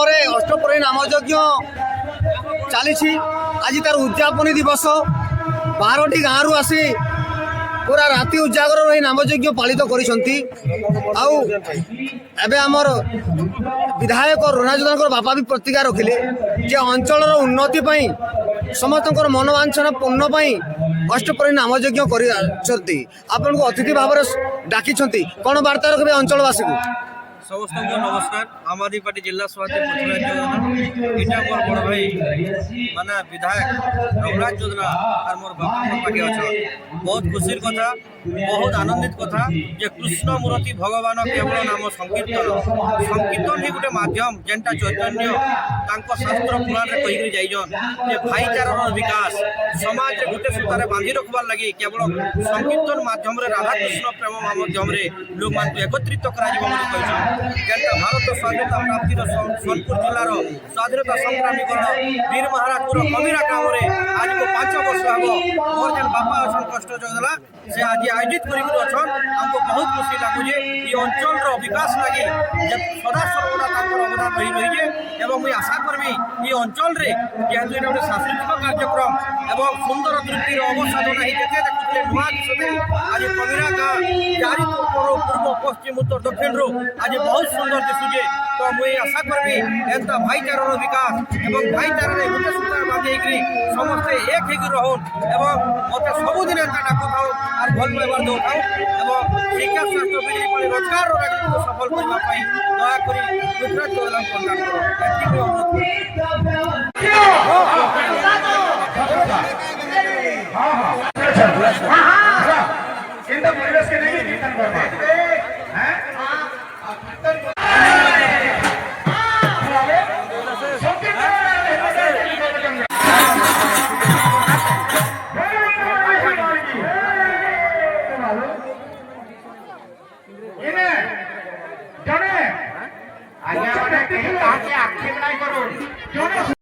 ଗ୍ରାমରେ ଅଷ୍ଟପ୍ରହରୀ ନାମଯଜ୍ଞ ଚାଲିଛି। ଆଜି ତାର ଉଦ୍ଯାପନୀ ଦିବସ। 12ଟି ଗାଁରୁ ଆସି ପୁରା ରାତି ଉଜାଗର ରହି ନାମଯଜ୍ଞ ପାଳିତ କରିଛନ୍ତି। ଆଉ ଏବେ ଆମର ବିଧାୟକ ରୋନା ଯୋଦ୍ଧାଙ୍କର ବାପା ବି ପ୍ରତିଜ୍ଞା ରଖିଲେ ଯେ ଅଞ୍ଚଳର ଉନ୍ନତି ପାଇଁ ସମସ୍ତଙ୍କର ମନୋବାଞ୍ଛନା ପୂର୍ଣ୍ଣ ପାଇଁ ଅଷ୍ଟପ୍ରହରୀ ନାମଯଜ୍ଞ କରିଛନ୍ତି। ଆପଣଙ୍କୁ ଅତିଥି ଭାବରେ ଡାକିଛନ୍ତି, କ'ଣ ବାର୍ତ୍ତା ରଖିବେ ଅଞ୍ଚଳବାସୀକୁ? समस्त को नमस्कार। आम आदमी पार्टी जिला सभापति पृथ्वीराज योजना इटा मोर बड़ भाई माना विधायक रघुराज योजना और मोर बापा पाखे अच्छा बहुत खुशी कथा, बहुत आनंदित कथा जे कृष्ण मूर्ति भगवान केवल नाम संकीर्तन संकीर्तन ही गोटे माध्यम जेनटा चैतन्य शास्त्र पुराण में कहीकि जाइजन जे भाईचारार विकास समाज रे गोटे सूतार बांधि रखबार लगी केवल संकीर्तन माध्यम रे राधा कृष्ण प्रेम माध्यम रे लोक मान एकत्रित करा जिवो बोली कहछन। जेनटा भारत स्वाधीनता प्राप्तिर सोनपुर जिलार स्वाधीनता संग्रामी वीर महाराजपुर कमीरा गाँव में आज को 5 वर्ष हम मोर जेन बापा अच्छन कष्ट जोगला से आज आयोजित करछन। हमको बहुत खुशी लगुजे ये अंचल विकास लगी सदा सर्वदा अवदान रही रही है। एवं मुझे आशा करमी ये अंचल रे जेहेतु ये गोटे सांस्कृतिक कार्यक्रम एवं सुंदर तृप्तिर अवसाधन ही देखे देखुले नुआ दिशे आज कमीरा गाँ चारि पूर्व पश्चिम उत्तर दक्षिण रू आज बहुत सुंदर दिशुजे। तो मुझे आशा करमी एंता भाईचारार विकास एवं भाईचारा गोटे सूत्र बांधि समस्ते एक हो रहन एवं मत सबुदिन एंता डाक था और भल व्यवहार दौ था एवं शिक्षा स्वास्थ्य बिजली पर रोजगार को सफल करने दयाकोरी गुजरात योजना प्रदान आज्ञा आक्षेप नहीं करो